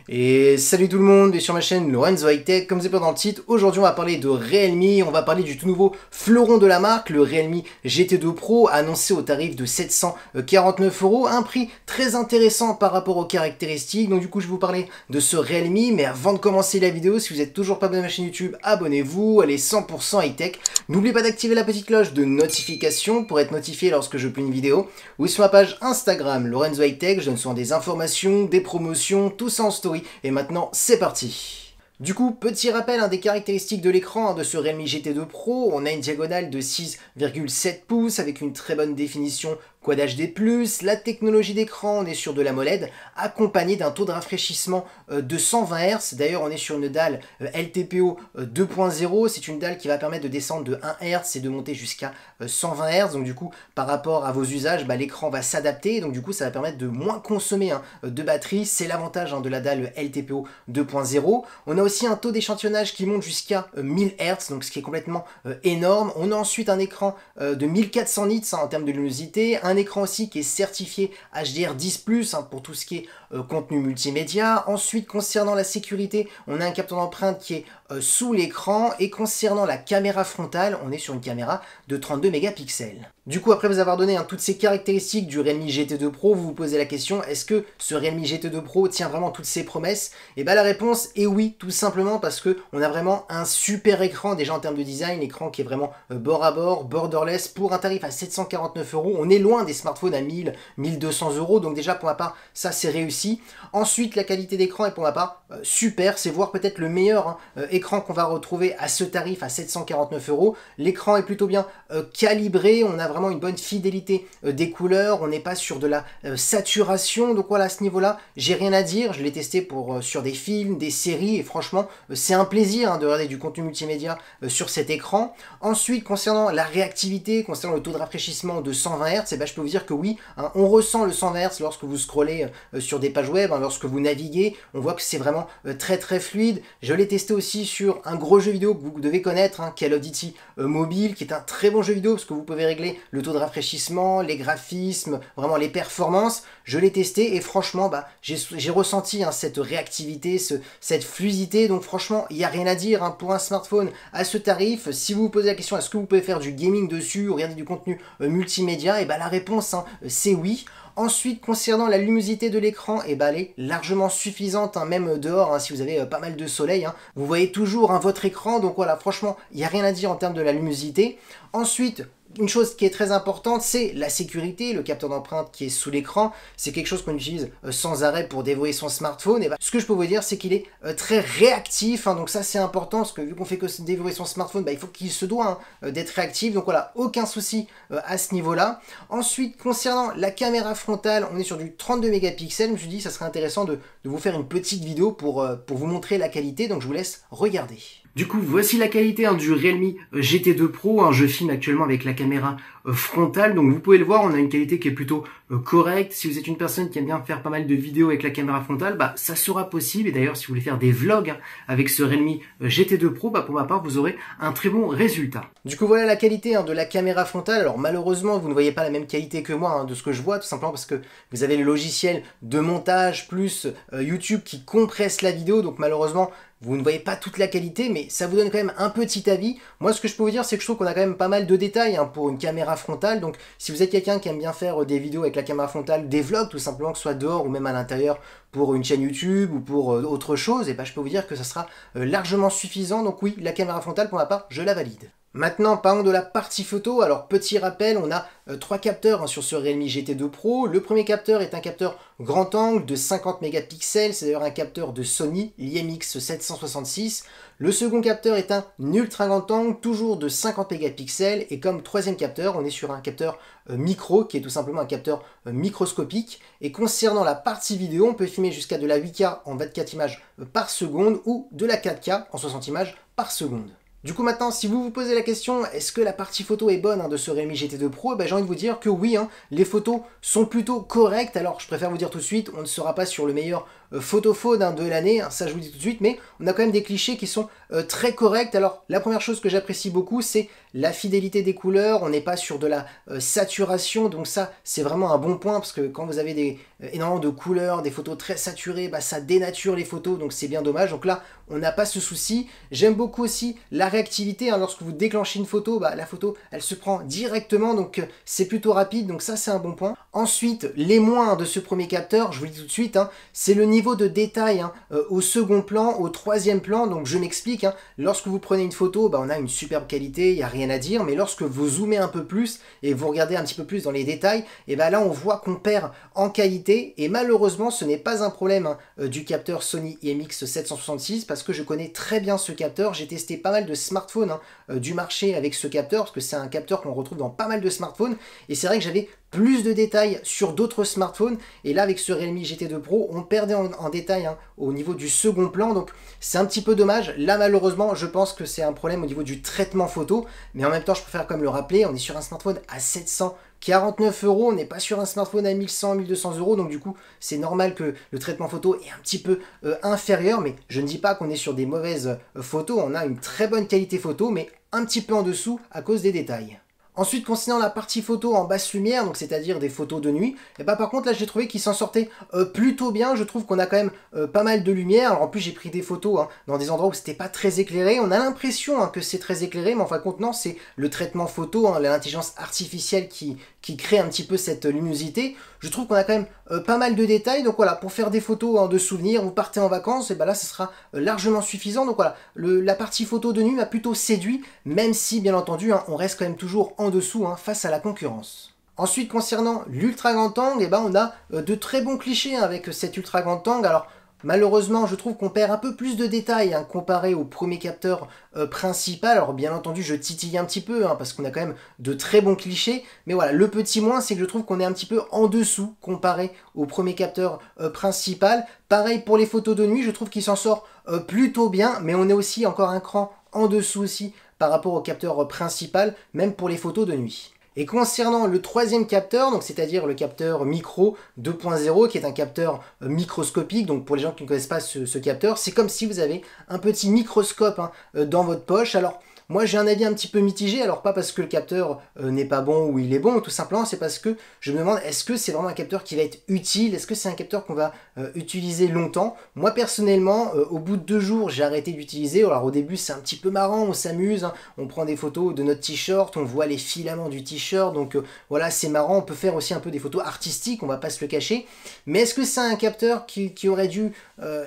Et salut tout le monde, bienvenue sur ma chaîne Lorenzo High Tech. Comme vous avez pu dans le titre, aujourd'hui on va parler de Realme, on va parler du tout nouveau fleuron de la marque, le Realme GT2 Pro, annoncé au tarif de 749 €, un prix très intéressant par rapport aux caractéristiques. Donc du coup je vais vous parler de ce Realme, mais avant de commencer la vidéo, si vous n'êtes toujours pas abonné à ma chaîne YouTube, abonnez-vous, elle est 100% high tech. N'oubliez pas d'activer la petite cloche de notification pour être notifié lorsque je publie une vidéo, ou sur ma page Instagram Lorenzo High Tech, je donne souvent des informations, des promotions, tout ça en story. Et maintenant, c'est parti! Du coup, petit rappel des caractéristiques de l'écran de ce Realme GT2 Pro, on a une diagonale de 6,7 pouces avec une très bonne définition Quad HD+, la technologie d'écran, on est sur de l'AMOLED, accompagné d'un taux de rafraîchissement de 120 Hz. D'ailleurs, on est sur une dalle LTPO 2.0, c'est une dalle qui va permettre de descendre de 1 Hz et de monter jusqu'à 120 Hz. Donc du coup, par rapport à vos usages, l'écran va s'adapter, donc du coup, ça va permettre de moins consommer de batterie. C'est l'avantage de la dalle LTPO 2.0. On a aussi un taux d'échantillonnage qui monte jusqu'à 1000 Hz, donc ce qui est complètement énorme. On a ensuite un écran de 1400 nits en termes de luminosité, un écran aussi qui est certifié HDR10+, pour tout ce qui est contenu multimédia. Ensuite, concernant la sécurité, on a un capteur d'empreinte qui est sous l'écran, et concernant la caméra frontale, on est sur une caméra de 32 mégapixels. Du coup, après vous avoir donné toutes ces caractéristiques du Realme GT2 Pro, vous vous posez la question, est-ce que ce Realme GT2 Pro tient vraiment toutes ses promesses? Et la réponse est oui, tout simplement parce que on a vraiment un super écran, déjà en termes de design, l'écran qui est vraiment bord à bord, borderless, pour un tarif à 749 €. On est loin des smartphones à 1000, 1200 €, donc déjà pour ma part, ça c'est réussi. Ensuite, la qualité d'écran est pour ma part super, c'est voire peut-être le meilleur écran qu'on va retrouver à ce tarif à 749 €. L'écran est plutôt bien calibré, on a vraiment une bonne fidélité des couleurs, on n'est pas sur de la saturation, donc voilà, à ce niveau-là, j'ai rien à dire. Je l'ai testé sur des films, des séries, et franchement, c'est un plaisir de regarder du contenu multimédia sur cet écran. Ensuite, concernant la réactivité, concernant le taux de rafraîchissement de 120 Hz, je peux vous dire que oui, on ressent le 120 Hz lorsque vous scrollez sur des pages web, lorsque vous naviguez, on voit que c'est vraiment très très fluide. Je l'ai testé aussi sur un gros jeu vidéo que vous devez connaître, Call of Duty Mobile, qui est un très bon jeu vidéo parce que vous pouvez régler le taux de rafraîchissement, les graphismes, vraiment les performances. Je l'ai testé et franchement, j'ai ressenti cette réactivité, cette fluidité. Donc franchement, il n'y a rien à dire pour un smartphone à ce tarif. Si vous vous posez la question, est-ce que vous pouvez faire du gaming dessus ou regarder du contenu multimédia, et la réponse, c'est oui. Ensuite, concernant la luminosité de l'écran, elle est largement suffisante, même dehors, si vous avez pas mal de soleil. Vous voyez toujours votre écran, donc voilà, franchement, il n'y a rien à dire en termes de la luminosité. Ensuite, une chose qui est très importante, c'est la sécurité, le capteur d'empreinte qui est sous l'écran. C'est quelque chose qu'on utilise sans arrêt pour déverrouiller son smartphone. Et ce que je peux vous dire, c'est qu'il est très réactif, donc ça c'est important, parce que vu qu'on fait que déverrouiller son smartphone, il faut qu'il se doit d'être réactif. Donc voilà, aucun souci à ce niveau-là. Ensuite, concernant la caméra frontale, on est sur du 32 mégapixels. Je me suis dit que ça serait intéressant de vous faire une petite vidéo pour vous montrer la qualité, donc je vous laisse regarder. Du coup, voici la qualité du Realme GT2 Pro. Je filme actuellement avec la caméra frontale, donc vous pouvez le voir, on a une qualité qui est plutôt correcte. Si vous êtes une personne qui aime bien faire pas mal de vidéos avec la caméra frontale, ça sera possible. Et d'ailleurs, si vous voulez faire des vlogs avec ce Realme GT2 Pro, pour ma part, vous aurez un très bon résultat. Du coup, voilà la qualité de la caméra frontale. Alors malheureusement, vous ne voyez pas la même qualité que moi de ce que je vois, tout simplement parce que vous avez le logiciel de montage plus YouTube qui compresse la vidéo, donc malheureusement, vous ne voyez pas toute la qualité, mais ça vous donne quand même un petit avis. Moi, ce que je peux vous dire, c'est que je trouve qu'on a quand même pas mal de détails pour une caméra frontale. Donc, si vous êtes quelqu'un qui aime bien faire des vidéos avec la caméra frontale, des vlogs tout simplement, que ce soit dehors ou même à l'intérieur pour une chaîne YouTube ou pour autre chose, je peux vous dire que ça sera largement suffisant. Donc oui, la caméra frontale, pour ma part, je la valide. Maintenant, parlons de la partie photo. Alors, petit rappel, on a 3 capteurs sur ce Realme GT2 Pro. Le premier capteur est un capteur grand angle de 50 mégapixels. C'est d'ailleurs un capteur de Sony, l'IMX766. Le second capteur est un ultra grand angle, toujours de 50 mégapixels. Et comme troisième capteur, on est sur un capteur micro, qui est tout simplement un capteur microscopique. Et concernant la partie vidéo, on peut filmer jusqu'à de la 8K en 24 images par seconde ou de la 4K en 60 images par seconde. Du coup maintenant, si vous vous posez la question, est-ce que la partie photo est bonne de ce Realme GT2 Pro, j'ai envie de vous dire que oui, les photos sont plutôt correctes. Alors je préfère vous dire tout de suite, on ne sera pas sur le meilleur photophone hein, de l'année, hein, ça je vous le dis tout de suite, mais on a quand même des clichés qui sont très corrects. Alors la première chose que j'apprécie beaucoup, c'est la fidélité des couleurs, on n'est pas sur de la saturation, donc ça c'est vraiment un bon point, parce que quand vous avez énormément de couleurs, des photos très saturées, bah, ça dénature les photos, donc c'est bien dommage. Donc là, on n'a pas ce souci. J'aime beaucoup aussi la réactivité, hein, lorsque vous déclenchez une photo, bah, la photo elle se prend directement, donc c'est plutôt rapide, donc ça c'est un bon point. Ensuite, les moins de ce premier capteur, je vous le dis tout de suite, hein, c'est le niveau de détail hein, au second plan, au troisième plan. Donc je m'explique, hein, lorsque vous prenez une photo, bah, on a une superbe qualité, il n'y a rien à dire, mais lorsque vous zoomez un peu plus et vous regardez un petit peu plus dans les détails, et bah là on voit qu'on perd en qualité, et malheureusement ce n'est pas un problème hein, du capteur Sony IMX766, parce que je connais très bien ce capteur, j'ai testé pas mal de smartphones hein, du marché avec ce capteur, parce que c'est un capteur qu'on retrouve dans pas mal de smartphones, et c'est vrai que j'avais plus de détails sur d'autres smartphones, et là avec ce Realme GT2 Pro on perdait en détail hein, au niveau du second plan, donc c'est un petit peu dommage. Là malheureusement je pense que c'est un problème au niveau du traitement photo, mais en même temps je préfère quand même le rappeler, on est sur un smartphone à 749 €, on n'est pas sur un smartphone à 1100, 1200 €, donc du coup c'est normal que le traitement photo est un petit peu inférieur, mais je ne dis pas qu'on est sur des mauvaises photos, on a une très bonne qualité photo, mais un petit peu en dessous à cause des détails. Ensuite, concernant la partie photo en basse lumière, donc c'est-à-dire des photos de nuit, et bah par contre là j'ai trouvé qu'il s'en sortait plutôt bien. Je trouve qu'on a quand même pas mal de lumière. Alors en plus j'ai pris des photos hein, dans des endroits où c'était pas très éclairé. On a l'impression hein, que c'est très éclairé, mais en fin de compte non, c'est le traitement photo, hein, l'intelligence artificielle qui crée un petit peu cette luminosité. Je trouve qu'on a quand même pas mal de détails. Donc voilà, pour faire des photos hein, de souvenirs, vous partez en vacances, et bah là ce sera largement suffisant. Donc voilà, la partie photo de nuit m'a plutôt séduit, même si bien entendu hein, on reste quand même toujours en dessous hein, face à la concurrence. Ensuite, concernant l'ultra grand angle, eh ben, on a de très bons clichés hein, avec cet ultra grand angle. Alors malheureusement, je trouve qu'on perd un peu plus de détails hein, comparé au premier capteur principal. Alors bien entendu, je titille un petit peu hein, parce qu'on a quand même de très bons clichés. Mais voilà, le petit moins, c'est que je trouve qu'on est un petit peu en dessous comparé au premier capteur principal. Pareil pour les photos de nuit, je trouve qu'il s'en sort plutôt bien, mais on est aussi encore un cran en dessous aussi par rapport au capteur principal, même pour les photos de nuit. Et concernant le troisième capteur, donc c'est-à-dire le capteur micro 2.0, qui est un capteur microscopique, donc pour les gens qui ne connaissent pas ce capteur, c'est comme si vous avez un petit microscope hein, dans votre poche. Alors moi j'ai un avis un petit peu mitigé, alors pas parce que le capteur n'est pas bon ou il est bon, tout simplement c'est parce que je me demande est-ce que c'est vraiment un capteur qui va être utile, est-ce que c'est un capteur qu'on va utiliser longtemps. Moi personnellement, au bout de 2 jours j'ai arrêté d'utiliser. Alors au début c'est un petit peu marrant, on s'amuse, hein, on prend des photos de notre t-shirt, on voit les filaments du t-shirt, donc voilà c'est marrant, on peut faire aussi un peu des photos artistiques, on va pas se le cacher. Mais est-ce que c'est un capteur qui aurait dû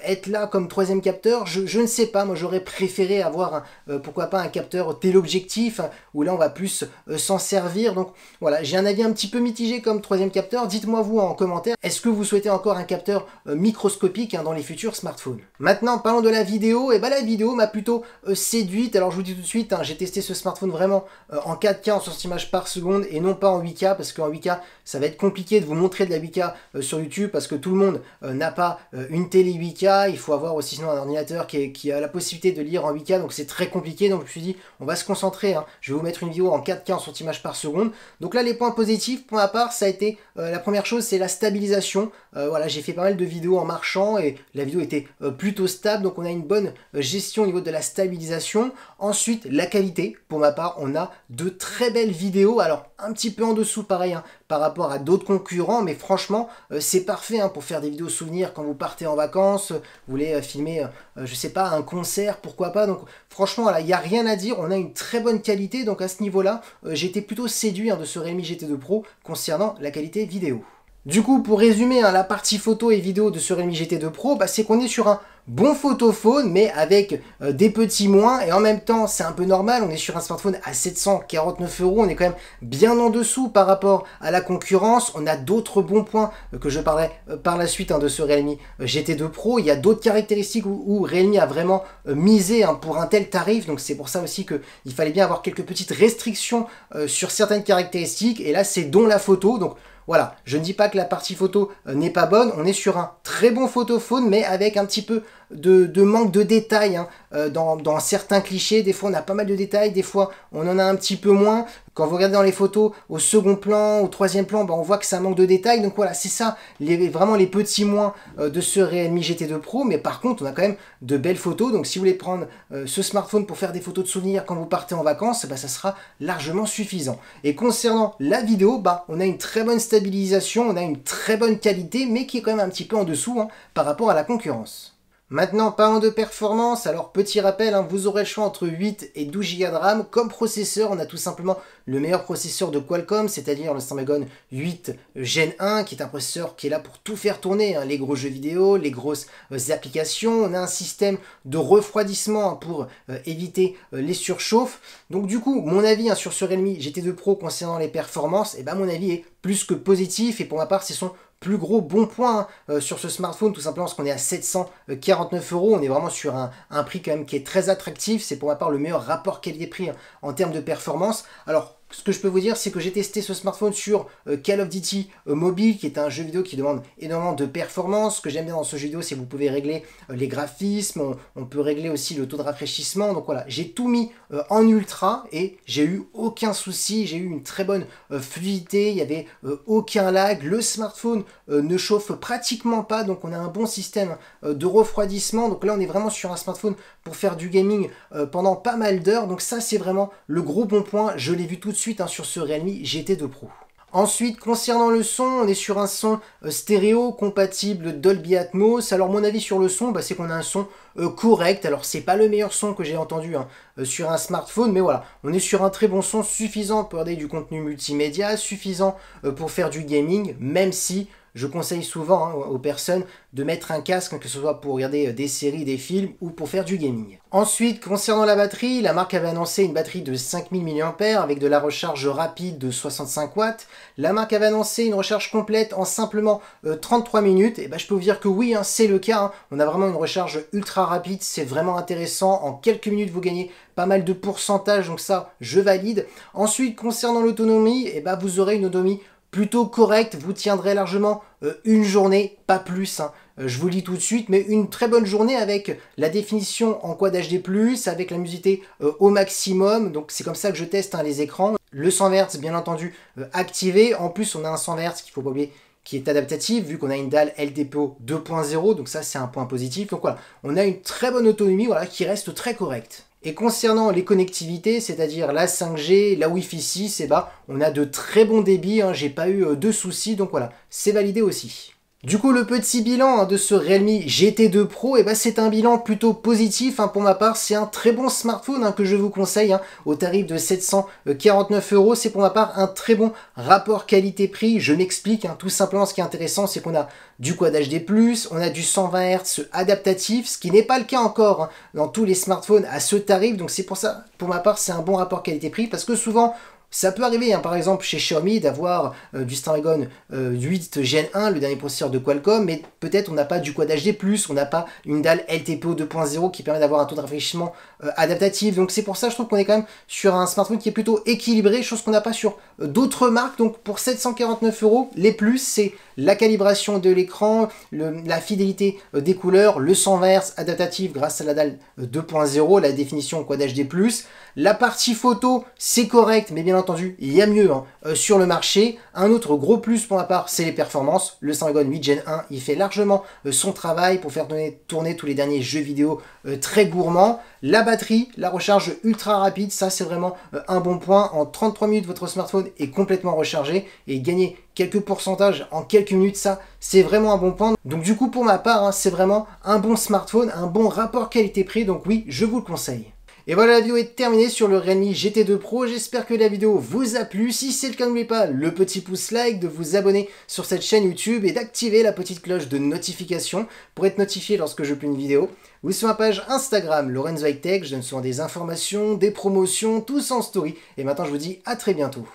être là comme troisième capteur? Je ne sais pas, moi j'aurais préféré avoir pourquoi pas un capteur téléobjectif où là on va plus s'en servir. Donc voilà, j'ai un avis un petit peu mitigé comme troisième capteur. Dites-moi vous en commentaire, est-ce que vous souhaitez encore un capteur microscopique hein, dans les futurs smartphones? Maintenant parlons de la vidéo. Et bah la vidéo m'a plutôt séduite. Alors je vous dis tout de suite, hein, j'ai testé ce smartphone vraiment en 4K en 60 images par seconde et non pas en 8K, parce qu'en 8K ça va être compliqué de vous montrer de la 8K sur YouTube, parce que tout le monde n'a pas une télé 8K, il faut avoir aussi sinon un ordinateur qui a la possibilité de lire en 8K, donc c'est très compliqué. Donc je me suis dit on va se concentrer, hein. Je vais vous mettre une vidéo en 4K en 60 images par seconde. Donc là les points positifs pour ma part, ça a été la première chose, c'est la stabilisation. Voilà, j'ai fait pas mal de vidéos en marchant et la vidéo était plutôt stable, donc on a une bonne gestion au niveau de la stabilisation. Ensuite la qualité, pour ma part on a de très belles vidéos, alors un petit peu en dessous pareil hein, par rapport à d'autres concurrents, mais franchement c'est parfait hein, pour faire des vidéos souvenirs quand vous partez en vacances, vous voulez filmer je sais pas un concert, pourquoi pas. Donc franchement voilà, il n'y a rien à dire, on a une très bonne qualité, donc à ce niveau là j'ai été plutôt séduit hein, de ce Realme GT2 Pro concernant la qualité vidéo. Du coup, pour résumer hein, la partie photo et vidéo de ce Realme GT2 Pro, bah, c'est qu'on est sur un bon photophone, mais avec des petits moins, et en même temps, c'est un peu normal, on est sur un smartphone à 749 €, on est quand même bien en dessous par rapport à la concurrence. On a d'autres bons points que je parlerai par la suite hein, de ce Realme GT2 Pro. Il y a d'autres caractéristiques où Realme a vraiment misé hein, pour un tel tarif, donc c'est pour ça aussi qu'il fallait bien avoir quelques petites restrictions sur certaines caractéristiques, et là, c'est dont la photo, donc voilà, je ne dis pas que la partie photo n'est pas bonne, on est sur un très bon photophone, mais avec un petit peu de manque de détails hein, dans certains clichés. Des fois on a pas mal de détails, des fois on en a un petit peu moins. Quand vous regardez dans les photos, au second plan, au troisième plan, on voit que ça manque de détails. Donc voilà, c'est ça, vraiment les petits moins de ce Realme GT2 Pro. Mais par contre, on a quand même de belles photos. Donc si vous voulez prendre ce smartphone pour faire des photos de souvenirs quand vous partez en vacances, ça sera largement suffisant. Et concernant la vidéo, on a une très bonne stabilisation, on a une très bonne qualité, mais qui est quand même un petit peu en dessous par rapport à la concurrence. Maintenant, parlons de performance. Alors, petit rappel, vous aurez le choix entre 8 et 12 Go de RAM. Comme processeur, on a tout simplement le meilleur processeur de Qualcomm, c'est-à-dire le Snapdragon 8 Gen 1, qui est un processeur qui est là pour tout faire tourner, les gros jeux vidéo, les grosses applications. On a un système de refroidissement pour éviter les surchauffes. Donc du coup, mon avis sur ce Realme GT2 Pro concernant les performances, mon avis est plus que positif. Et pour ma part, c'est son plus gros bon point sur ce smartphone, tout simplement parce qu'on est à 749 €. On est vraiment sur un prix quand même qui est très attractif. C'est pour ma part le meilleur rapport qualité-prix en termes de performance. Alors, ce que je peux vous dire, c'est que j'ai testé ce smartphone sur Call of Duty Mobile, qui est un jeu vidéo qui demande énormément de performance. Ce que j'aime bien dans ce jeu vidéo, c'est que vous pouvez régler les graphismes, on peut régler aussi le taux de rafraîchissement. Donc voilà, j'ai tout mis en ultra et j'ai eu aucun souci, j'ai eu une très bonne fluidité, il n'y avait aucun lag. Le smartphone ne chauffe pratiquement pas, donc on a un bon système de refroidissement. Donc là, on est vraiment sur un smartphone pour faire du gaming pendant pas mal d'heures. Donc ça, c'est vraiment le gros bon point. Je l'ai vu tout de suite sur ce Realme GT2 Pro. Ensuite, concernant le son, on est sur un son stéréo compatible Dolby Atmos. Alors mon avis sur le son, c'est qu'on a un son correct. Alors c'est pas le meilleur son que j'ai entendu sur un smartphone, mais voilà, on est sur un très bon son, suffisant pour regarder du contenu multimédia, suffisant pour faire du gaming, même si je conseille souvent aux personnes de mettre un casque, que ce soit pour regarder des séries, des films ou pour faire du gaming. Ensuite, concernant la batterie, la marque avait annoncé une batterie de 5000 mAh avec de la recharge rapide de 65 watts. La marque avait annoncé une recharge complète en simplement 33 minutes. Et je peux vous dire que oui, c'est le cas. On a vraiment une recharge ultra rapide, c'est vraiment intéressant. En quelques minutes, vous gagnez pas mal de pourcentage, donc ça, je valide. Ensuite, concernant l'autonomie, vous aurez une autonomie plutôt correct, vous tiendrez largement une journée, pas plus. Je vous le dis tout de suite, mais une très bonne journée avec la définition en Quad HD+, avec la luminosité au maximum. Donc c'est comme ça que je teste les écrans. Le 100 Hz, bien entendu, activé. En plus, on a un 100 Hz qu'il faut pas oublier, qui est adaptatif, vu qu'on a une dalle LTPO 2.0. Donc ça, c'est un point positif. Donc voilà, on a une très bonne autonomie, qui reste très correcte. Et concernant les connectivités, c'est-à-dire la 5G, la Wi-Fi 6, on a de très bons débits, j'ai pas eu de soucis, donc voilà, c'est validé aussi. Du coup, le petit bilan de ce Realme GT2 Pro, c'est un bilan plutôt positif. Pour ma part, c'est un très bon smartphone que je vous conseille au tarif de 749 €. C'est pour ma part un très bon rapport qualité-prix. Je m'explique, tout simplement, ce qui est intéressant, c'est qu'on a du Quad HD+, on a du 120 Hz adaptatif, ce qui n'est pas le cas encore dans tous les smartphones à ce tarif. Donc c'est pour ça, pour ma part, c'est un bon rapport qualité-prix, parce que souvent, ça peut arriver, par exemple, chez Xiaomi, d'avoir du Snapdragon 8 Gen 1, le dernier processeur de Qualcomm, mais peut-être on n'a pas du Quad HD+, on n'a pas une dalle LTPO 2.0 qui permet d'avoir un taux de rafraîchissement adaptatif. Donc c'est pour ça, je trouve qu'on est quand même sur un smartphone qui est plutôt équilibré, chose qu'on n'a pas sur d'autres marques. Donc pour 749 €, les plus, c'est la calibration de l'écran, la fidélité des couleurs, le 120 Hz adaptatif grâce à la dalle 2.0, la définition Quad HD+. La partie photo, c'est correct, mais bien entendu, il y a mieux sur le marché. Un autre gros plus pour ma part, c'est les performances. Le Snapdragon 8 Gen 1, il fait largement son travail pour faire tourner tous les derniers jeux vidéo très gourmands. La batterie, la recharge ultra rapide, ça c'est vraiment un bon point. En 33 minutes, votre smartphone est complètement rechargé et gagner quelques pourcentages en quelques minutes, ça c'est vraiment un bon point. Donc du coup, pour ma part, c'est vraiment un bon smartphone, un bon rapport qualité-prix. Donc oui, je vous le conseille. Et voilà, la vidéo est terminée sur le Realme GT2 Pro. J'espère que la vidéo vous a plu. Si c'est le cas, n'oubliez pas le petit pouce like, de vous abonner sur cette chaîne YouTube et d'activer la petite cloche de notification pour être notifié lorsque je publie une vidéo. Vous sur ma page Instagram, Lorenzo High Tech, je donne souvent des informations, des promotions, tout ça en story. Et maintenant, je vous dis à très bientôt.